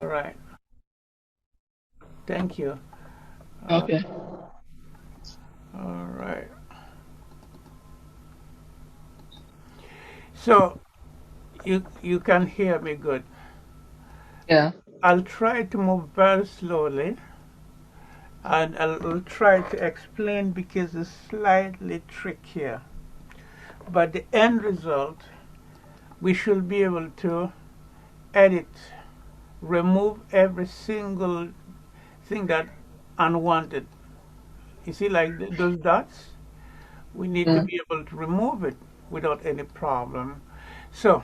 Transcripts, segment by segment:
right. Thank you. Uh, Okay. all right. So you can hear me good. Yeah. I'll try to move very slowly, and I'll try to explain because it's slightly trickier. But the end result, we should be able to edit, remove every single thing that unwanted. You see, like those dots, we need to Yeah. be able to remove it without any problem. So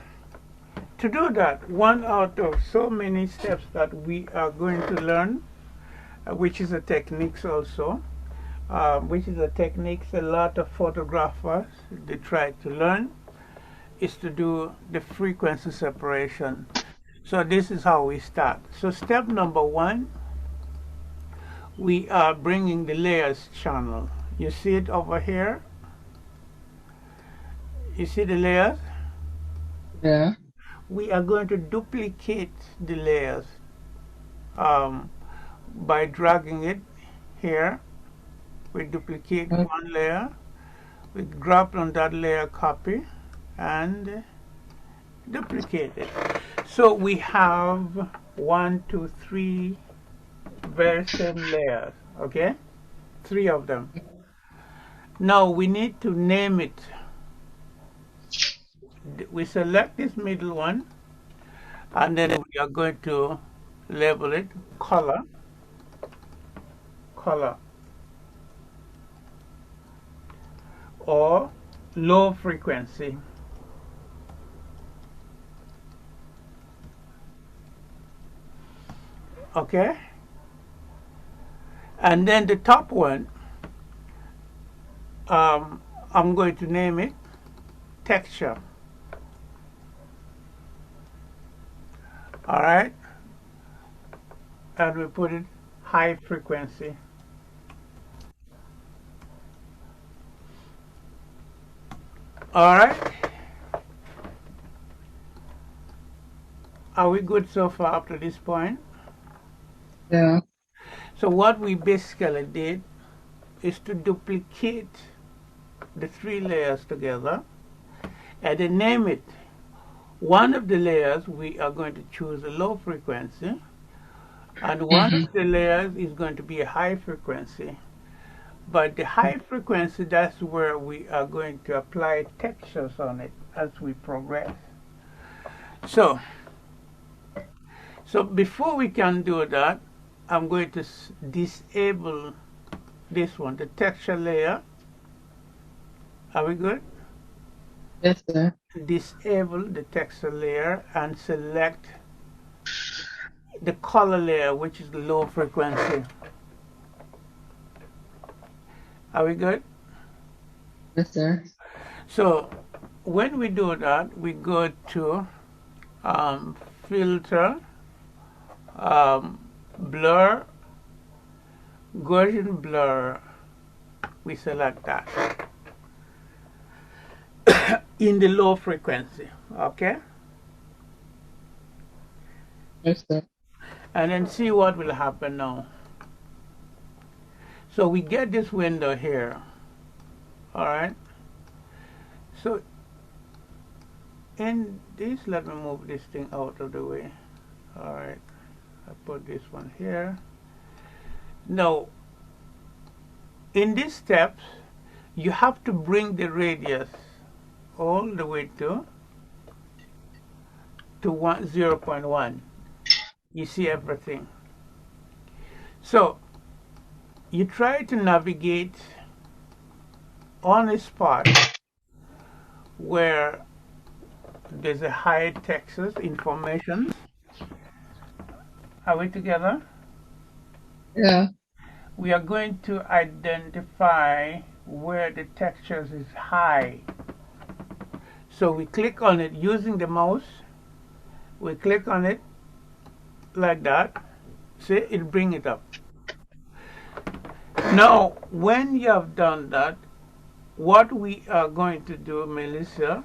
to do that, one out of so many steps that we are going to learn, which is a techniques also, which is a techniques a lot of photographers they try to learn, is to do the frequency separation. So this is how we start. So step number one, we are bringing the layers channel. You see it over here? You see the layers? Yeah. We are going to duplicate the layers um, by dragging it here. We duplicate Okay. one layer, we grab on that layer, copy, and duplicate it. So we have one, two, three very same layers, okay? Three of them. Now we need to name it. We select this middle one, and then we are going to label it color, color, or low frequency. Okay? And then the top one, um, I'm going to name it texture. All right? And we put it high frequency. All right? Are we good so far up to this point? Yeah. So what we basically did is to duplicate the three layers together and then name it. One of the layers we are going to choose a low frequency, and one Mm-hmm. of the layers is going to be a high frequency. But the high frequency, that's where we are going to apply textures on it as we progress. So, so before we can do that, I'm going to disable this one, the texture layer. Are we good? Yes, sir. Disable the texture layer and select the color layer, which is the low frequency. Are we good? Yes, sir. So when we do that, we go to um, filter, um, blur, Gaussian blur. We select that in the low frequency, okay? Yes, sir. And then see what will happen now. So we get this window here, all right? So in this, let me move this thing out of the way. All right, I put this one here. Now, in these steps, you have to bring the radius all the way to 0.1. You see everything. So you try to navigate on a spot where there's a high Texas information. Are we together? Yeah. We are going to identify where the textures is high. So we click on it using the mouse. We click on it like that. See, it bring it up. Now, when you have done that, what we are going to do, Melissa,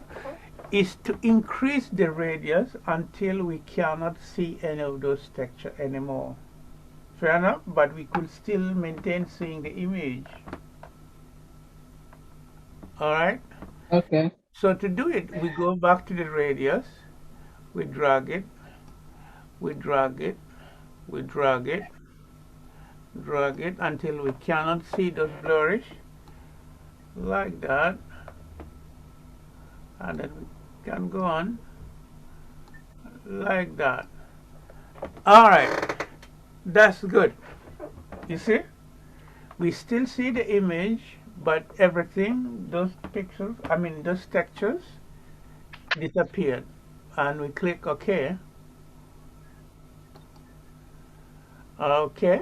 is to increase the radius until we cannot see any of those texture anymore. Fair enough, but we could still maintain seeing the image. Alright? Okay. So to do it, we go back to the radius, we drag it, we drag it, we drag it, drag it until we cannot see those blurrish, like that. And then we can go on, like that. Alright, that's good. You see? We still see the image, but everything, those pixels, those textures disappeared. And we click OK. Okay.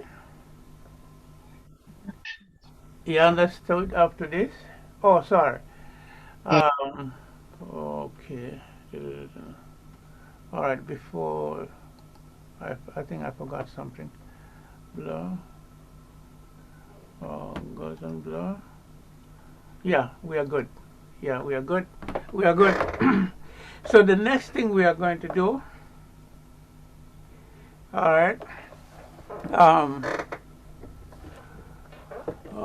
You understood after this? Oh, sorry. Yeah. Okay. All right, before, I think I forgot something. Blur. Goes on blur. Yeah, we are good. Yeah, we are good. We are good. So the next thing we are going to do, all right. All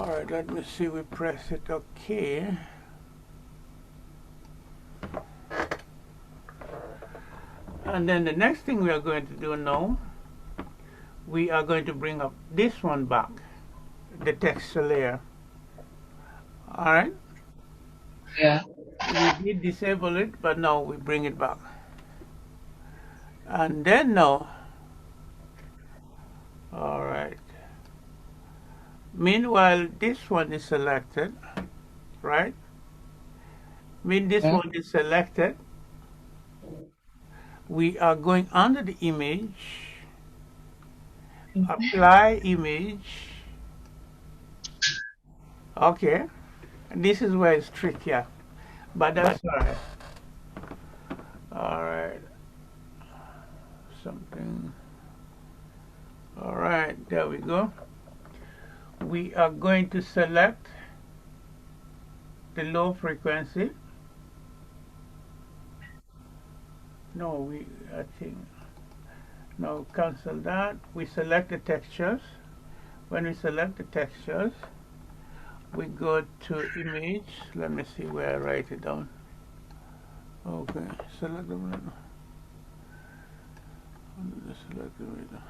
right, let me see. We press it. Okay. And then the next thing we are going to do now, we are going to bring up this one back, the texture layer. All right. Yeah. We did disable it, but now we bring it back. And then now, all right. Meanwhile, this one is selected, right? This Yeah. one is selected. We are going under the image, apply image. Okay, this is where it's trickier, but that's all right. All right, something. All right, there we go. We are going to select the low frequency. No, I think, no, cancel that. We select the textures. When we select the textures, we go to image. Let me see where I write it down. Okay, select the one. Select the one.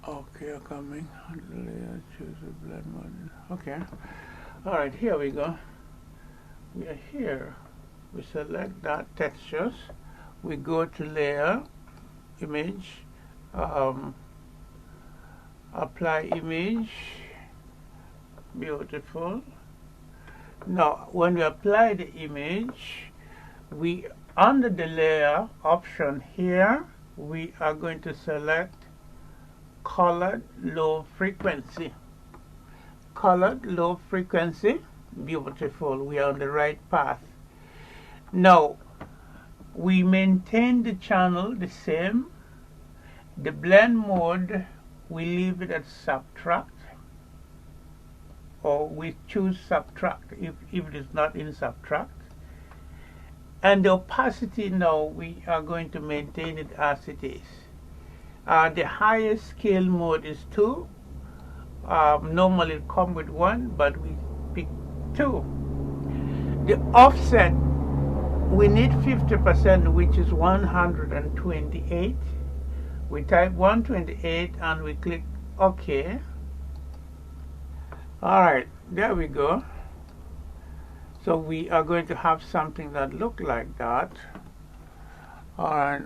Okay, coming. Layer, choose a blend mode. Okay. All right, here we go. We are here. We select that textures. We go to layer, image, apply image. Beautiful. Now, when we apply the image, we under the layer option here, we are going to select colored low frequency. Colored low frequency. Beautiful. We are on the right path. Now, we maintain the channel the same. The blend mode, we leave it at subtract, or we choose subtract if it is not in subtract. And the opacity now, we are going to maintain it as it is. The highest scale mode is 2. Normally it comes with 1, but we pick 2. The offset, we need 50%, which is 128. We type 128 and we click OK. Alright, there we go. So we are going to have something that looks like that. Alright.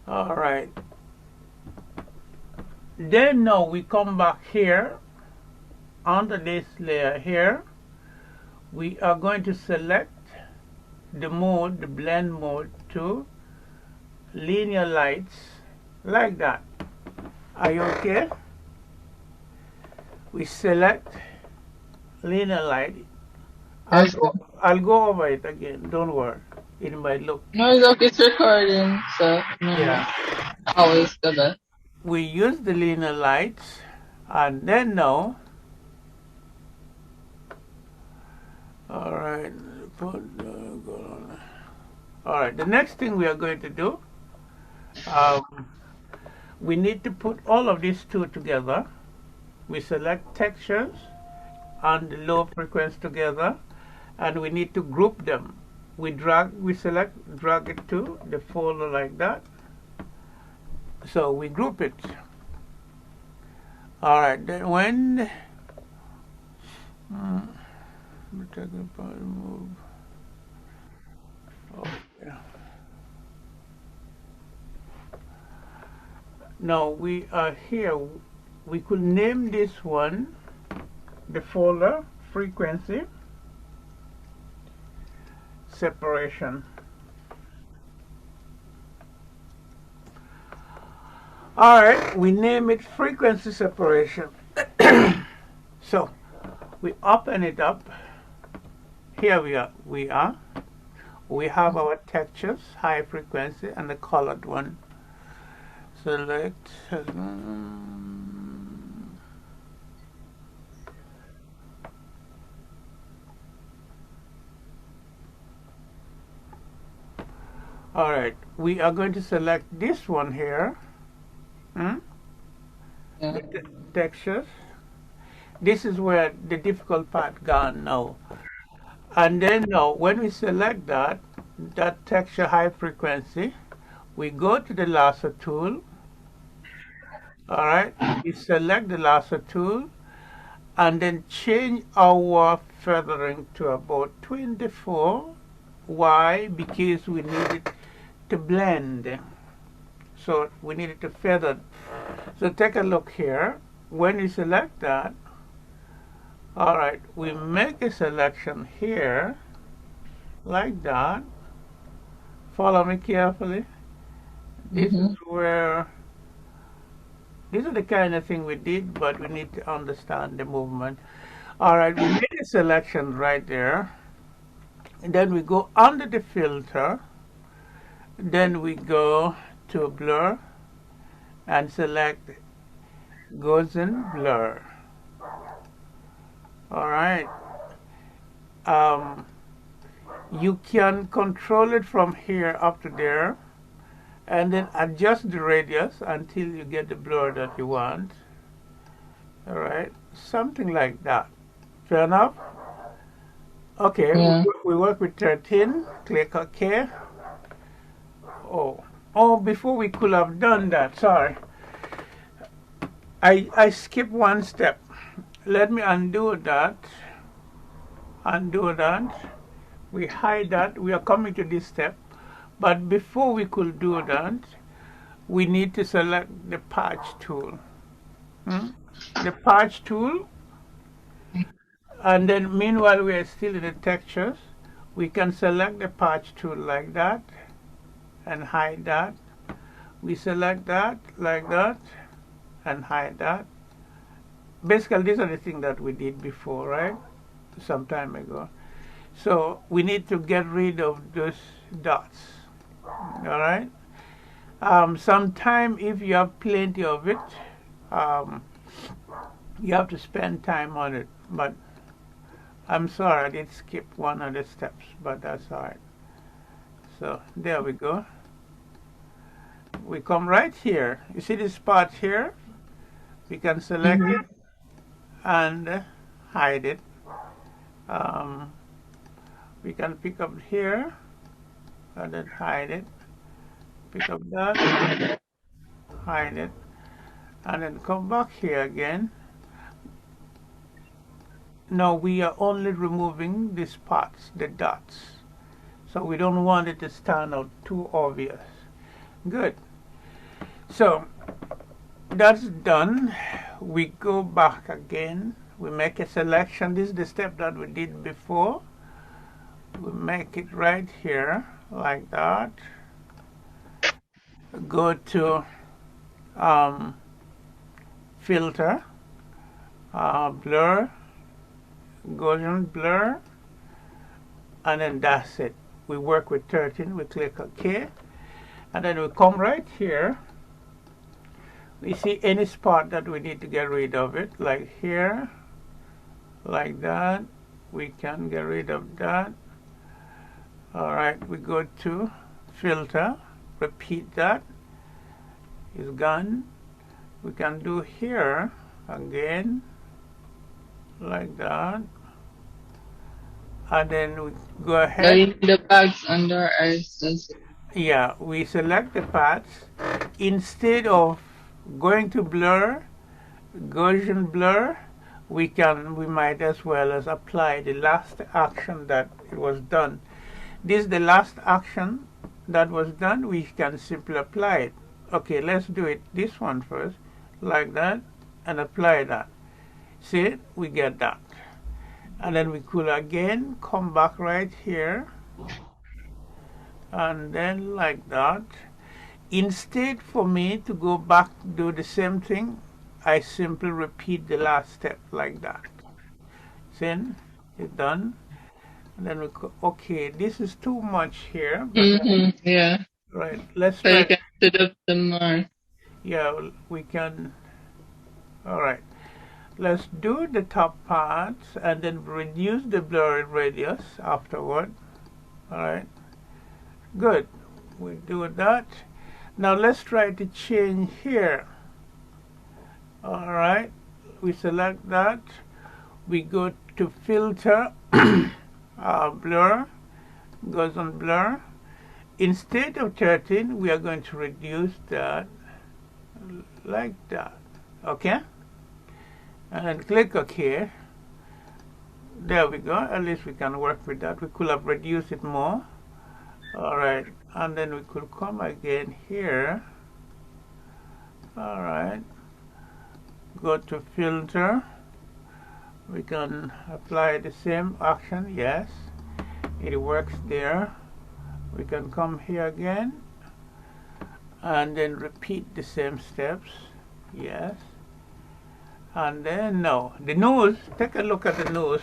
Alright. Then now we come back here under this layer here. We are going to select the mode, the blend mode, to linear lights, like that. Are you okay? We select linear light. I'll go over it again. Don't worry. It might look. No, it's okay. It's recording. So, no. Yeah. Always do that. We use the linear lights, and then now, all right, all right, the next thing we are going to do, um, we need to put all of these two together. We select textures and the low frequency together, and we need to group them. We select, drag it to the folder like that. So we group it. All right, then when we take apart, move. Oh, yeah. Now we are here. We could name this one the folder frequency separation. All right, we name it frequency separation. So we open it up. Here we are. We have our textures, high frequency, and the colored one. Select. All right, we are going to select this one here. Yeah. The textures. This is where the difficult part gone now. And then now, when we select that texture high frequency, we go to the lasso tool. All right, we select the lasso tool, and then change our feathering to about 24. Why? Because we need it to blend. So we need it to feather. So take a look here. When you select that, all right, we make a selection here, like that. Follow me carefully. This is where, these are the kind of thing we did, but we need to understand the movement. All right, we made a selection right there. And then we go under the filter. Then we go to blur and select Gaussian blur. All right. You can control it from here up to there, and then adjust the radius until you get the blur that you want. All right, something like that. Fair enough? Okay, Yeah. we work with 13. Click OK. Oh, before we could have done that, sorry. I skipped one step. Let me undo that. Undo that. We hide that. We are coming to this step. But before we could do that, we need to select the patch tool. The patch tool. And then meanwhile we are still in the textures, we can select the patch tool like that and hide that. We select that like that and hide that. Basically, these are the things that we did before, right? Some time ago. So we need to get rid of those dots. All right. Sometime if you have plenty of it, you have to spend time on it. But I'm sorry, I did skip one of the steps, but that's all right. So there we go. We come right here. You see this spot here? We can select it and hide it. We can pick up here and then hide it. Pick up that, hide it, and then come back here again. Now we are only removing the spots, the dots. So we don't want it to stand out too obvious. Good. So that's done. We go back again. We make a selection. This is the step that we did before. We make it right here like that. Go to filter, blur, Gaussian blur, and then that's it. We work with 13. We click OK, and then we come right here You see any spot that we need to get rid of it, like here, like that, we can get rid of that. All right, we go to filter, repeat that, it's gone. We can do here again, like that, and then we go ahead. Going the bags under eyes. Yeah, we select the paths. Instead of going to blur, Gaussian blur, we might as well as apply the last action that it was done. This is the last action that was done. We can simply apply it. Okay, let's do it this one first, like that, and apply that. See, we get that. And then we could again come back right here, and then like that. Instead for me to go back do the same thing, I simply repeat the last step like that. Then it's done. And then we go, okay, this is too much here. Yeah. Right, let's So try. you can set up the more. Yeah, we can. All right, let's do the top parts and then reduce the blurry radius afterward. All right, good. We do that. Now let's try to change here. All right, we select that. We go to filter, blur, goes on blur. Instead of 13, we are going to reduce that like that. Okay? And click OK. There we go. At least we can work with that. We could have reduced it more. All right, and then we could come again here. All right, go to filter. We can apply the same action. Yes, it works there. We can come here again and then repeat the same steps. Yes, and then no, the nose. Take a look at the nose.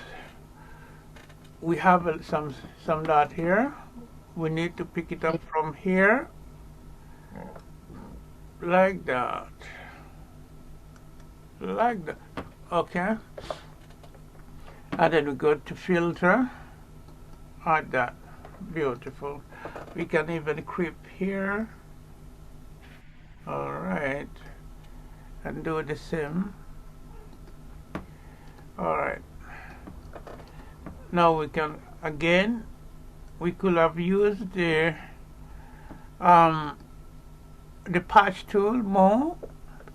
We have some dot here. We need to pick it up from here, like that, like that. Okay, and then we go to filter, add that. Beautiful. We can even creep here. All right, and do the same. All right, now we can again. We could have used the patch tool more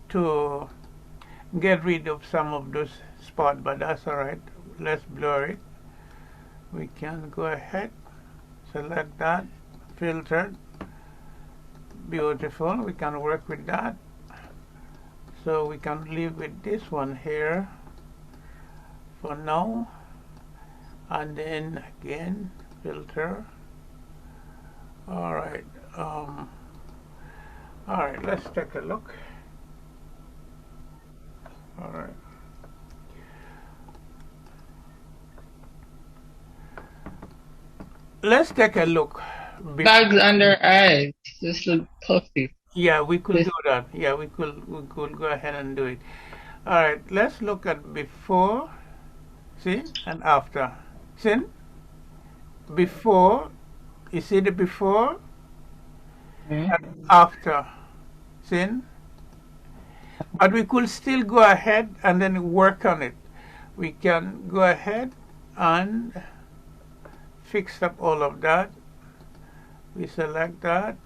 to get rid of some of those spots, but that's all right. Let's blur it. We can go ahead, select that, filter. Beautiful. We can work with that. So we can leave with this one here for now, and then again filter. All right, let's take a look. All right, let's take a look. Bags under eyes. This look puffy. Yeah, we could do that. Yeah, we could go ahead and do it. All right, let's look at before, see, and after. See, before, you see the before and after. See, but we could still go ahead and then work on it. We can go ahead and fix up all of that. We select that,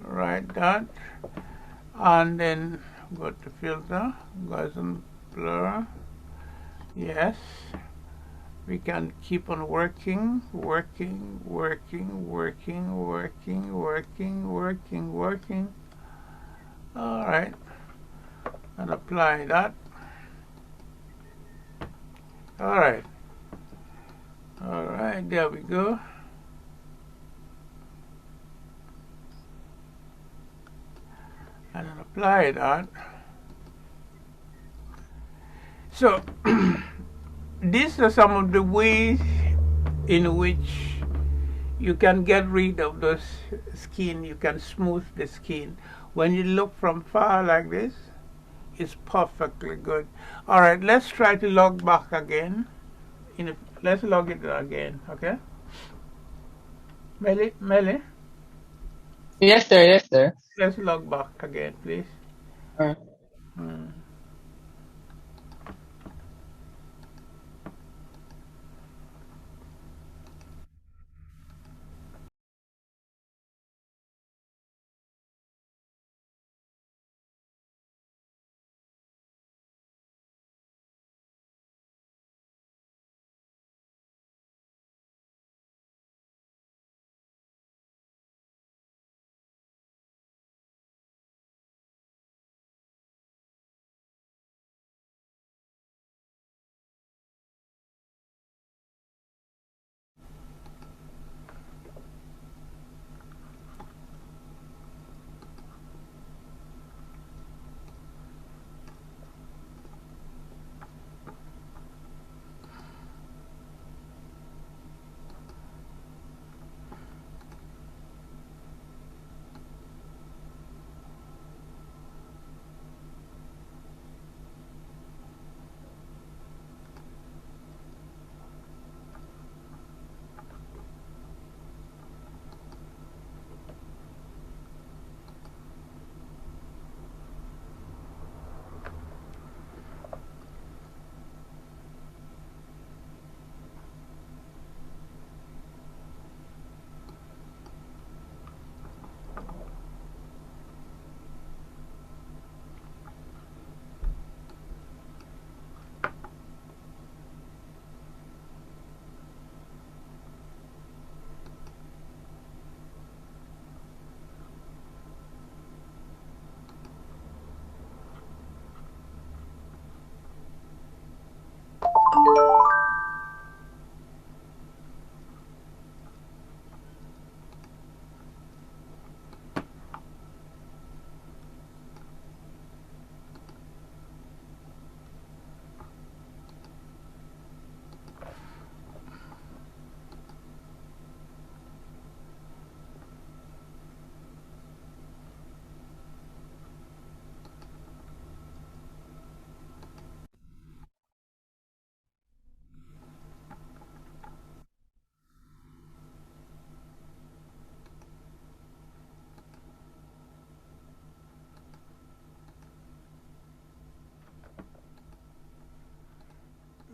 right, that, and then go to filter, Gaussian blur. Yes, we can keep on working. All right, and apply that. All right, there we go. And then apply that. So these are some of the ways in which you can get rid of those skin. You can smooth the skin. When you look from far like this, it's perfectly good. All right, let's try to log back again. Let's log it again, okay? Melly, Yes, sir. Yes, sir. let's log back again, please. Uh, Hmm.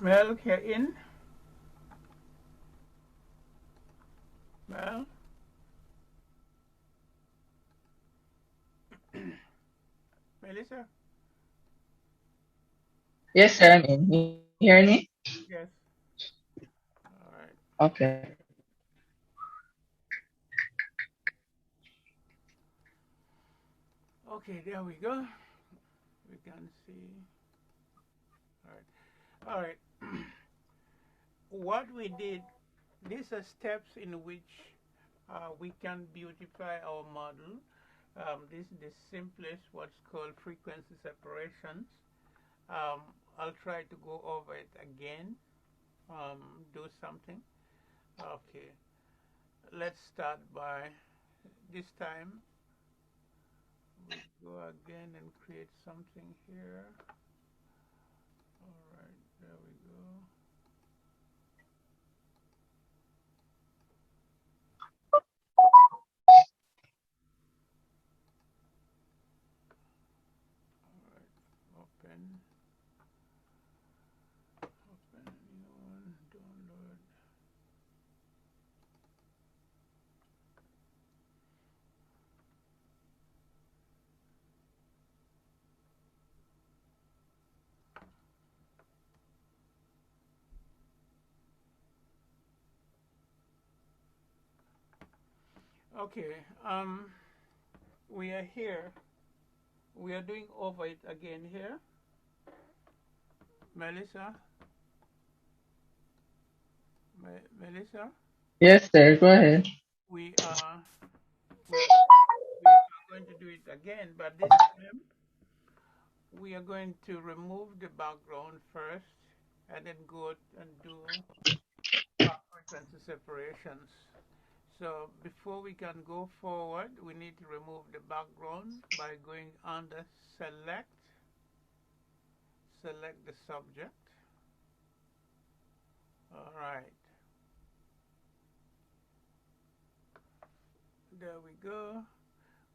Mel, here in. Mel, Melissa. yes, sir. I'm in. You hear me? Yes. All right. Okay. Okay, there we go. We can see. All right. All right. What we did, these are steps in which we can beautify our model. This is the simplest, what's called frequency separations. Um, I'll try to go over it again. Do something. Okay. Let's start by this time. We go again and create something here. All right. There we go. All right. Open. Open a new one. Download. Okay. We are here. We are doing over it again here. Melissa. Melissa. Yes, sir. Go ahead. We are. We are going to do it again, but this time we are going to remove the background first and then go and do frequency separations. So before we can go forward, we need to remove the background by going under select, select the subject. All right. There we go.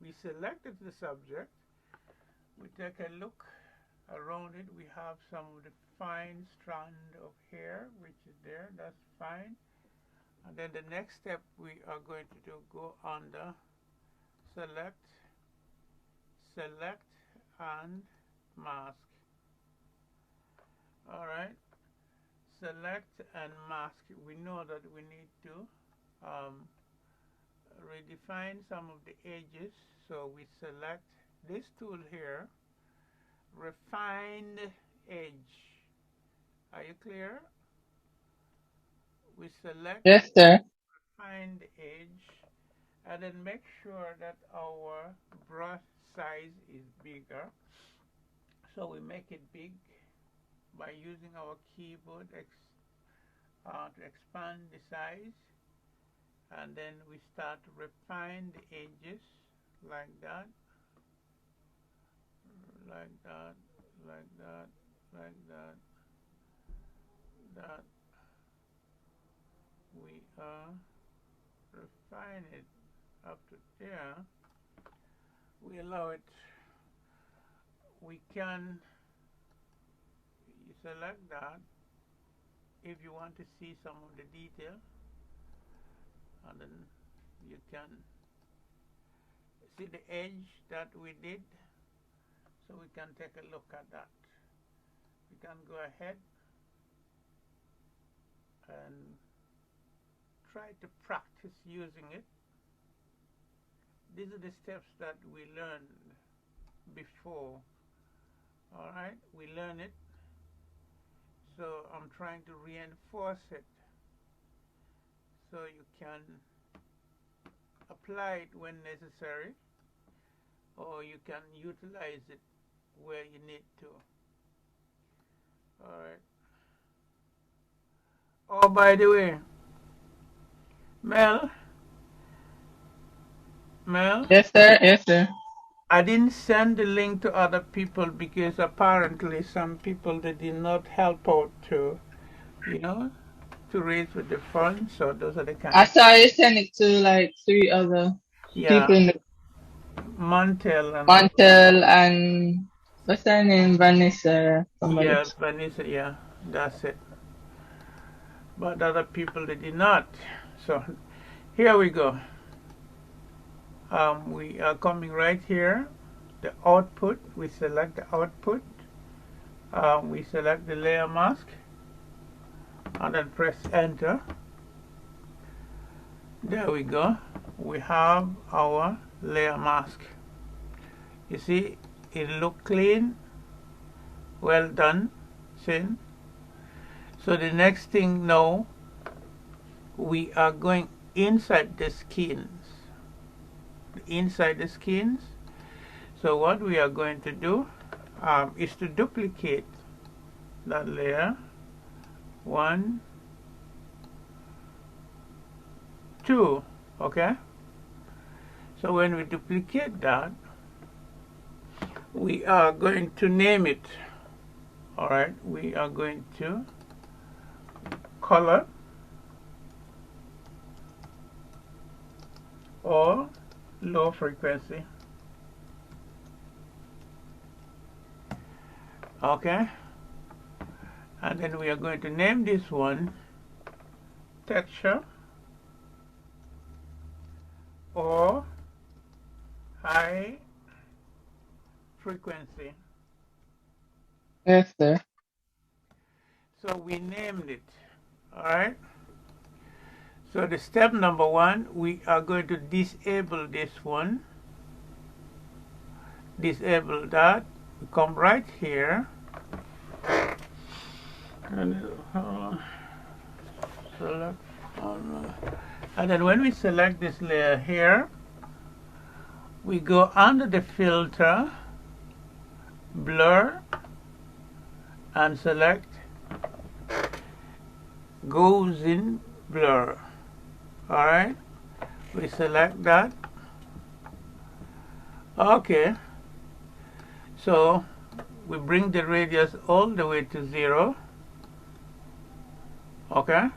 We selected the subject. We take a look around it. We have some of the fine strand of hair, which is there. That's fine. And then the next step we are going to do, go under select, select and mask. All right. Select and mask. We know that we need to redefine some of the edges. So we select this tool here, refined edge. Are you clear? We select Yes, sir. refined edge and then make sure that our brush size is bigger. So we make it big by using our keyboard to expand the size, and then we start to refine the edges like that, like that, like that, like that, that. We refine it up to there. We allow it. We can select that if you want to see some of the detail, and then you can see the edge that we did, so we can take a look at that. We can go ahead and try to practice using it. These are the steps that we learned before. All right, we learn it, so I'm trying to reinforce it so you can apply it when necessary, or you can utilize it where you need to. All right. Oh, by the way, Mel, Yes, sir. Yes, sir. I didn't send the link to other people because apparently some people, they did not help out to, you know, to raise with the funds. So those are the kind I of, saw you send it to like 3 other yeah, people in the Montel and Montel and what's her name? Vanessa. Somebody. yeah, Vanessa, yeah, that's it. But other people, they did not. So here we go. We are coming right here. The output, we select the output. We select the layer mask and then press enter. There we go. We have our layer mask. You see, it look clean. Well done, Sin. So the next thing now, we are going inside the skins. Inside the skins. So what we are going to do is to duplicate that layer. 1, 2, okay? So when we duplicate that, we are going to name it. All right, we are going to color or low frequency. Okay, and then we are going to name this one texture or high frequency. Yes, sir. So we named it. All right. So the step number 1, we are going to disable this one. Disable that. We come right here. And select. And then when we select this layer here, we go under the filter, blur, and select Gaussian blur. Alright, We select that. Okay, so we bring the radius all the way to 0. Okay,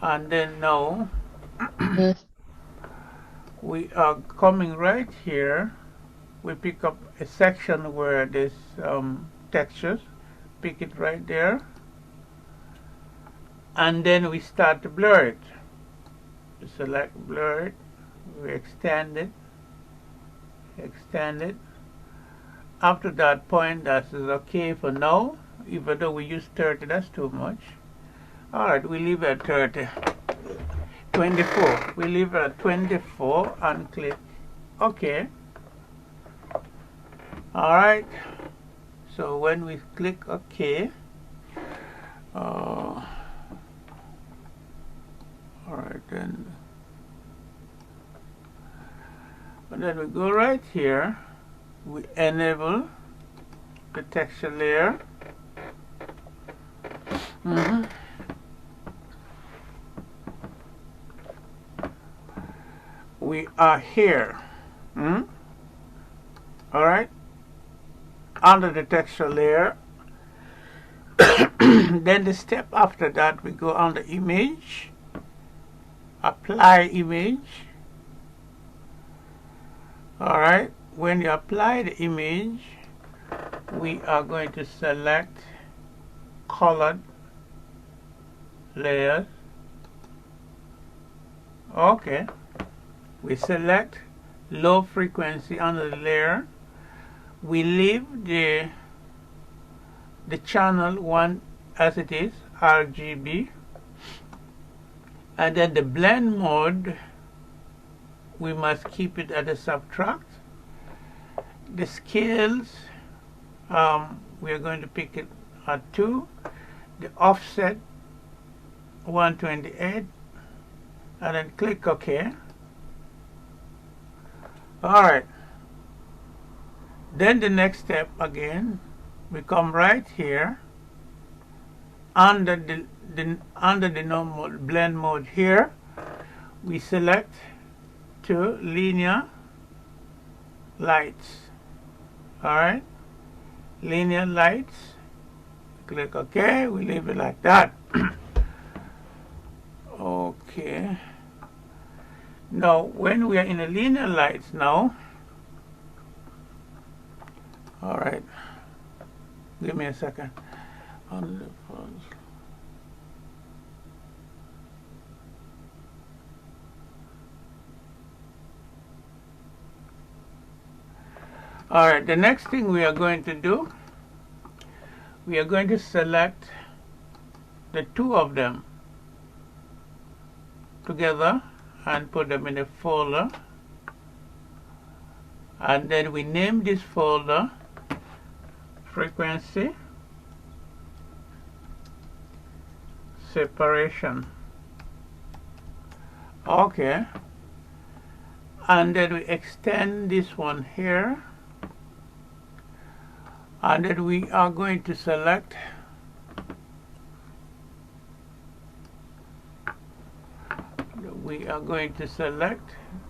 and then now we are coming right here. We pick up a section where there's textures, pick it right there, and then we start to blur it. We select blur it, we extend it. After that point, that is okay for now, even though we use 30, that's too much. Alright, we leave at 30. 24, we leave at 24 and click OK. Alright, so when we click OK, alright then, and then we go right here, we enable the texture layer. We are here. Alright, under the texture layer. Then the step after that, we go on the image, apply image. Alright, when you apply the image, we are going to select colored layers. Okay, we select low frequency under the layer. We leave the channel 1 as it is, RGB, and then the blend mode, we must keep it at a subtract. The scales, we are going to pick it at 2. The offset 128, and then click OK. Alright, then the next step again, we come right here under the normal blend mode here. We select 2 linear lights. Alright, linear lights, click OK. We leave it like that. Okay, now when we are in the linear lights now, alright, give me a second. Alright, the next thing we are going to do, we are going to select the 2 of them together and put them in a folder, and then we name this folder frequency separation. Okay, and then we extend this one here, and then we are going to select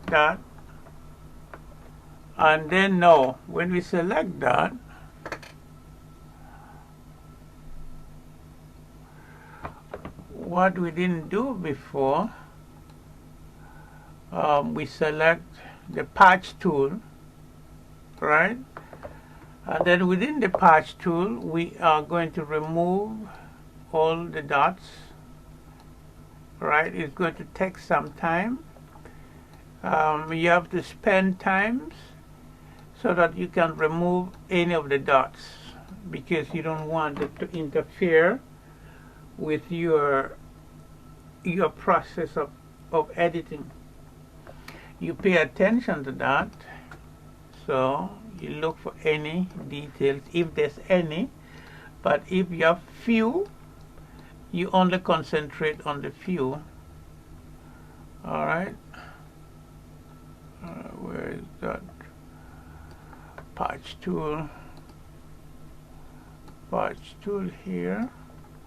that, and then now when we select that, what we didn't do before, we select the patch tool, right? And then within the patch tool, we are going to remove all the dots, right? It's going to take some time. You have to spend time so that you can remove any of the dots, because you don't want it to interfere with your process of editing. You pay attention to that, so you look for any details if there's any, but if you have few, you only concentrate on the few. Alright, where is that patch tool? Patch tool here.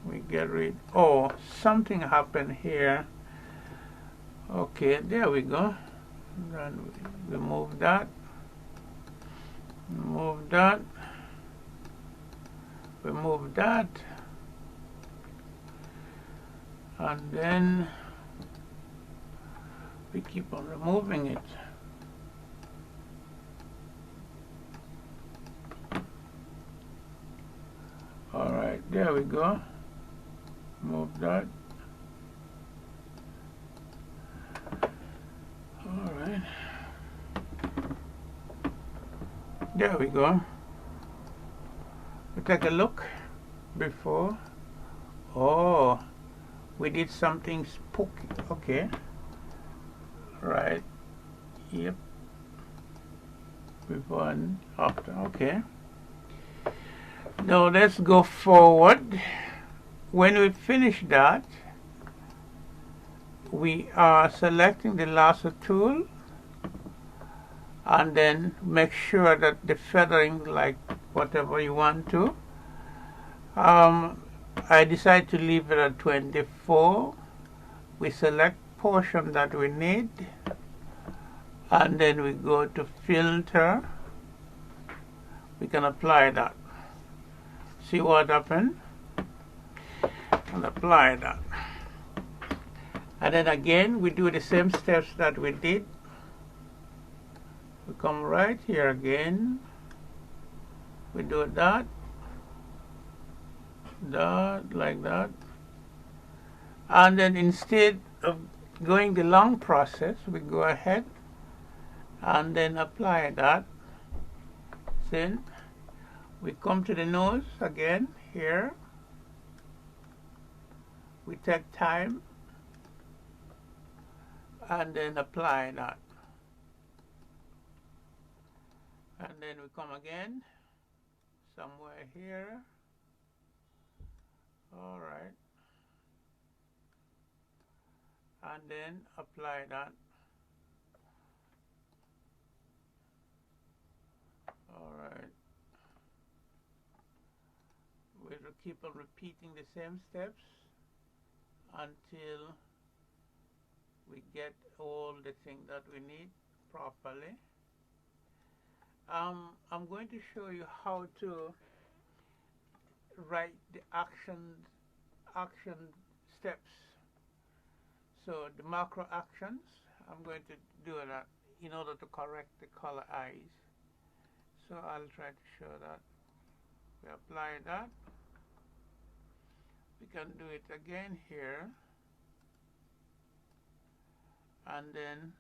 We get rid, oh, something happened here. Okay, there we go. Then we remove that. Remove that. Remove that. And then we keep on removing it. All right, there we go. Move that. All right. There we go. We take a look before. Oh, we did something spooky. Okay. Right. Yep. Before and after. Okay. Now let's go forward. When we finish that, we are selecting the lasso tool and then make sure that the feathering, like whatever you want to. I decide to leave it at 24. We select portion that we need and then we go to filter. We can apply that. See what happened? And apply that. And then again we do the same steps that we did. We come right here again. We do that, like that. And then instead of going the long process, we go ahead and then apply that. Then we come to the nose again here. We take time and then apply that. And then we come again somewhere here. All right. And then apply that. All right. We'll keep on repeating the same steps until we get all the things that we need properly. I'm going to show you how to write the action steps. So the macro actions, I'm going to do that in order to correct the color eyes. So I'll try to show that. We apply that. We can do it again here. And then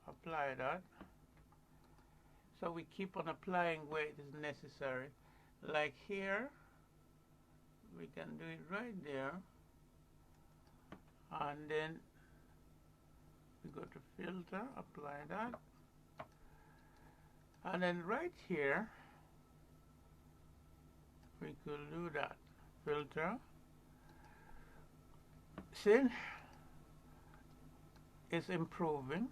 apply that. So we keep on applying where it is necessary. Like here, we can do it right there. And then we go to filter, apply that. And then right here, we could do that. Filter. See? It's improving,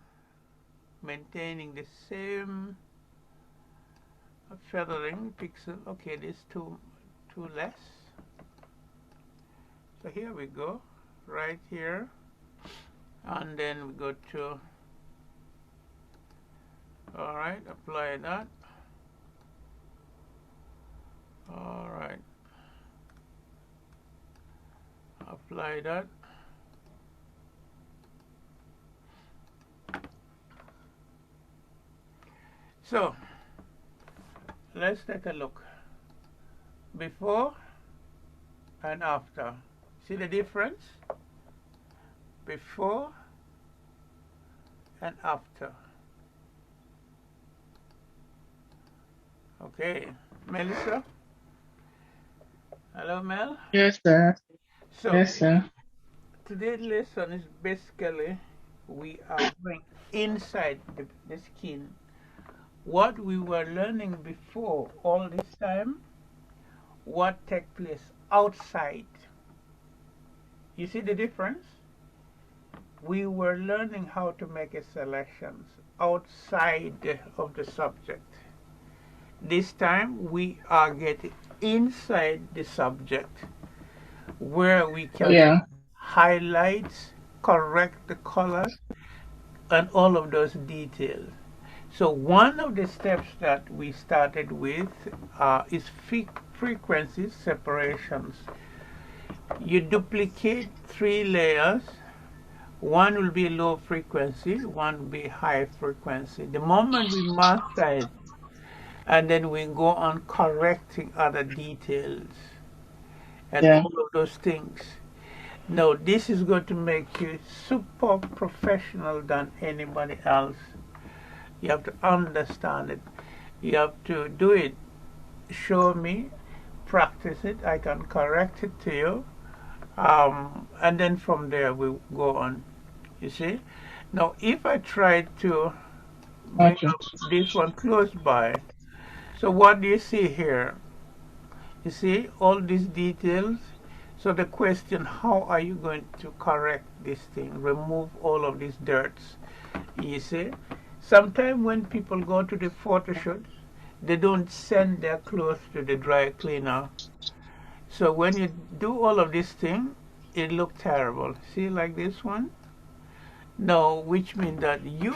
maintaining the same feathering pixel. Okay, this too less. So here we go, right here, and then we go to, all right, apply that. All right, apply that. So let's take a look before and after. See the difference? Before and after. Okay, Melissa? Hello, Mel? Yes, sir. So, Yes, sir. today's lesson is basically we are going inside the skin. What we were learning before all this time, what takes place outside. You see the difference? We were learning how to make a selections outside of the subject. This time we are getting inside the subject. where we can Yeah. highlight, correct the color, and all of those details. So one of the steps that we started with is frequency separations. You duplicate 3 layers. One will be low frequency, one will be high frequency. The moment we master it, and then we go on correcting other details and Yeah. all of those things. No, this is going to make you super professional than anybody else. You have to understand it. You have to do it. Show me, practice it. I can correct it to you. And then from there we go on. You see? Now, if I try to bring Okay. up this one close by, so what do you see here? You see all these details? So the question, how are you going to correct this thing? Remove all of these dirts. You see? Sometimes when people go to the photo shoots, they don't send their clothes to the dry cleaner. So when you do all of this thing, it look terrible. See, like this one? No, which means that you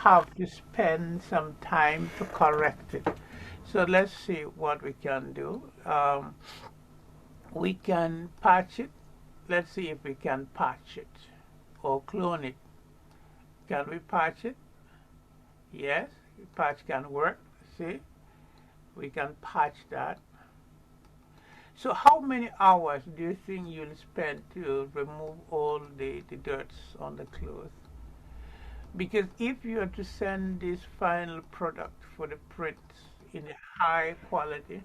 have to spend some time to correct it. So let's see what we can do. We can patch it. Let's see if we can patch it or clone it. Can we patch it? Yes, patch can work. See, we can patch that. So how many hours do you think you'll spend to remove all the dirts on the clothes? Because if you are to send this final product for the print in a high quality,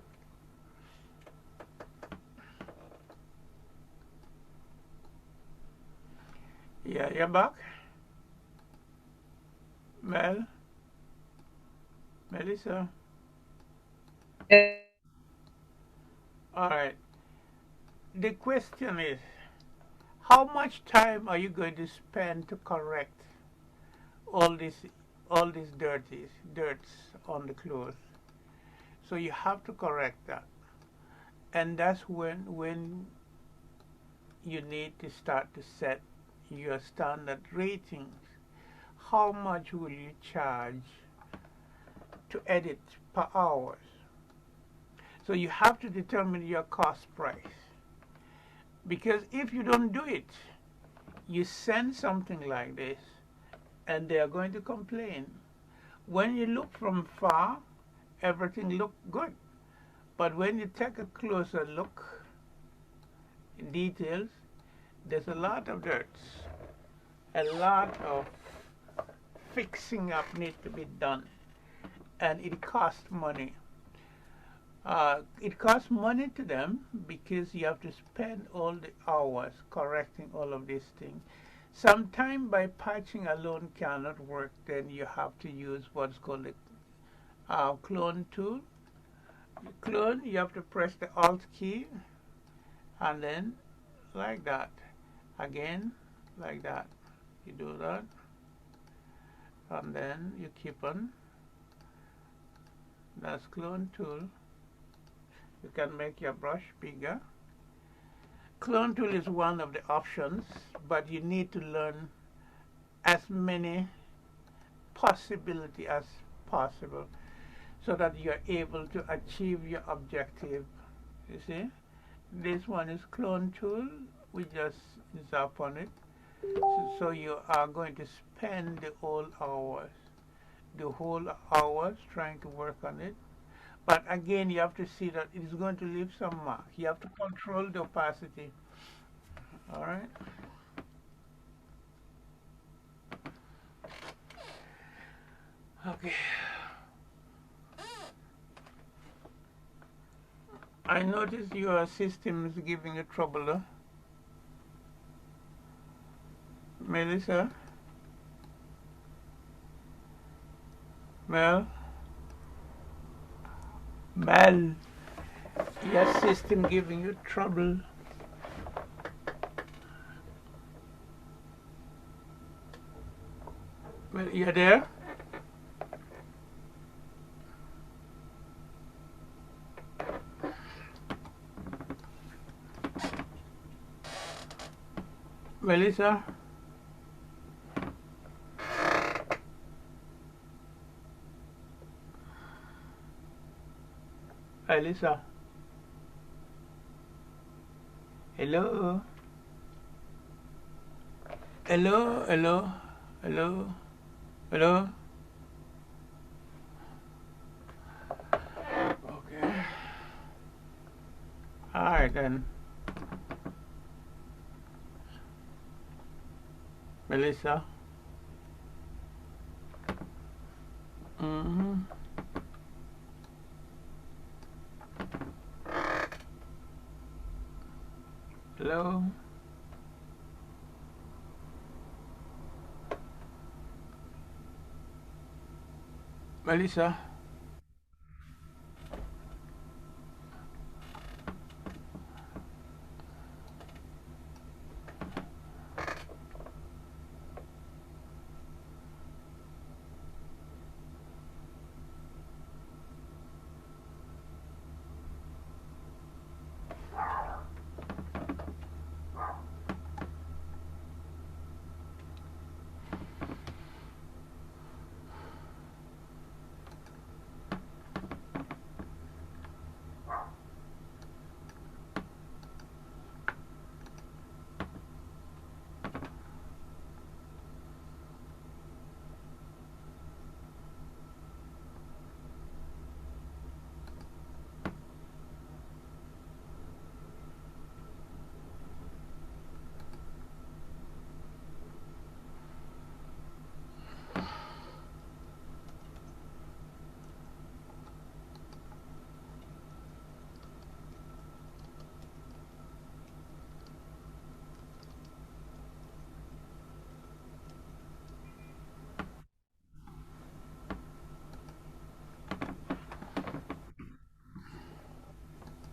yeah, you're back? Mel? Melissa? All right. The question is, how much time are you going to spend to correct all this all these dirts on the clothes? So you have to correct that. And that's when you need to start to set your standard ratings. How much will you charge to edit per hour? So you have to determine your cost price. Because if you don't do it, you send something like this and they are going to complain. When you look from far, everything looks good. But when you take a closer look in details, there's a lot of dirt. A lot of fixing up needs to be done. And it costs money. It costs money to them because you have to spend all the hours correcting all of these things. Sometimes by patching alone cannot work, then you have to use what's called a clone tool. Clone, you have to press the Alt key and then like that. Again, like that. You do that and then you keep on. That's clone tool. You can make your brush bigger. Clone tool is one of the options, but you need to learn as many possibilities as possible so that you're able to achieve your objective. You see, this one is clone tool. We just zap on it. So you are going to spend the whole hours trying to work on it. But again, you have to see that it is going to leave some mark. You have to control the opacity. All right. Okay. I notice your system is giving you trouble, huh? Melissa? Mel? Mel? Your system giving you trouble. Well, you there? Melissa? Melissa? Hello? Hello? Hello? Hello? Hello? Okay. All right then. Melissa? Mm-hmm. Hello? Melissa?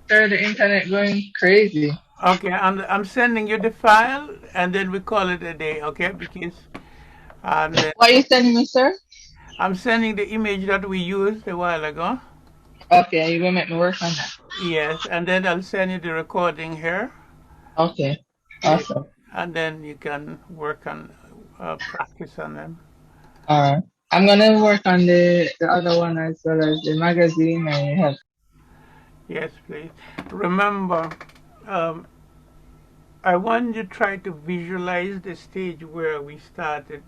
Sir, the internet going crazy. Okay, I'm sending you the file and then we call it a day, okay? Because and What are you sending me, sir? I'm sending the image that we used a while ago. Okay, you're gonna make me work on that. Yes, and then I'll send you the recording here. Okay, Yeah, awesome. and then you can work on practice on them. Alright. I'm gonna work on the other one as well as the magazine and help. Yes, please. Remember, um, I want you to try to visualize the stage where we started.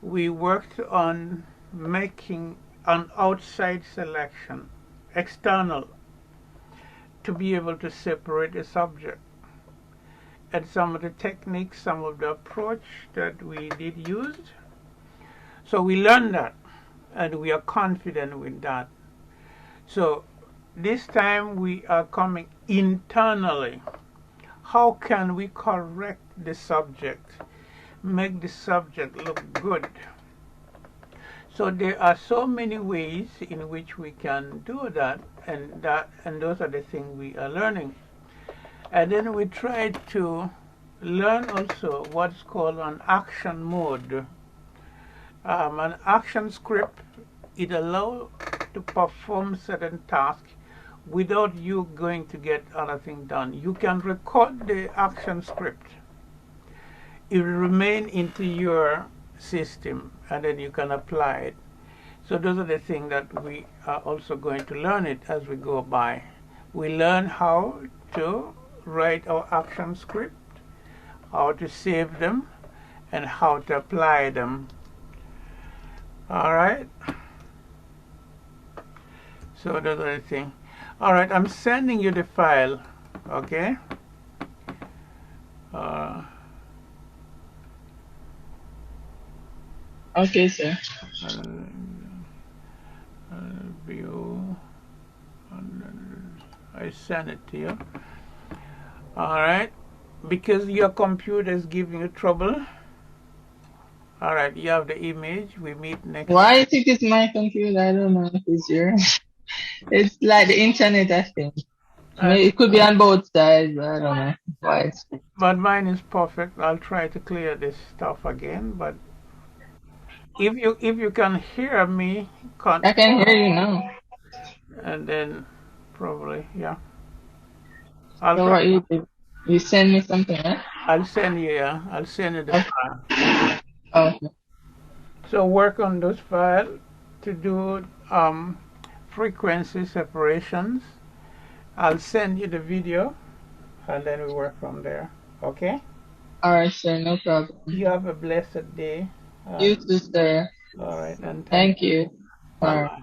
We worked on making an outside selection, external, to be able to separate the subject. And some of the techniques, some of the approach that we did use. So we learned that and we are confident with that. So this time we are coming internally. How can we correct the subject, make the subject look good? So there are so many ways in which we can do that, and those are the things we are learning. And then we try to learn also what's called an action mode. An action script, it allows to perform certain tasks without you going to get other things done. You can record the action script. It will remain into your system and then you can apply it. So those are the things that we are also going to learn it as we go by. We learn how to write our action script, how to save them, and how to apply them. All right. So those are the things. All right, I'm sending you the file. Okay. Okay, sir. View. I send it to you. All right. Because your computer is giving you trouble. All right, you have the image. We meet next. Why do you think it's my computer? I don't know if it's yours. It's like the internet, I think. It could be on both sides, but I don't know why. But mine is perfect. I'll try to clear this stuff again. But if you can hear me, I can hear you now. and then probably yeah. I'll So try. what you do? You send me something, eh? I'll send you. I'll send you the Okay. file. Okay. So work on those files to do frequency separations. I'll send you the video, and then we work from there. Okay? All right, sir. No problem. You have a blessed day. You And too, sir. all right, and thank Thank you. you. Bye All right. bye.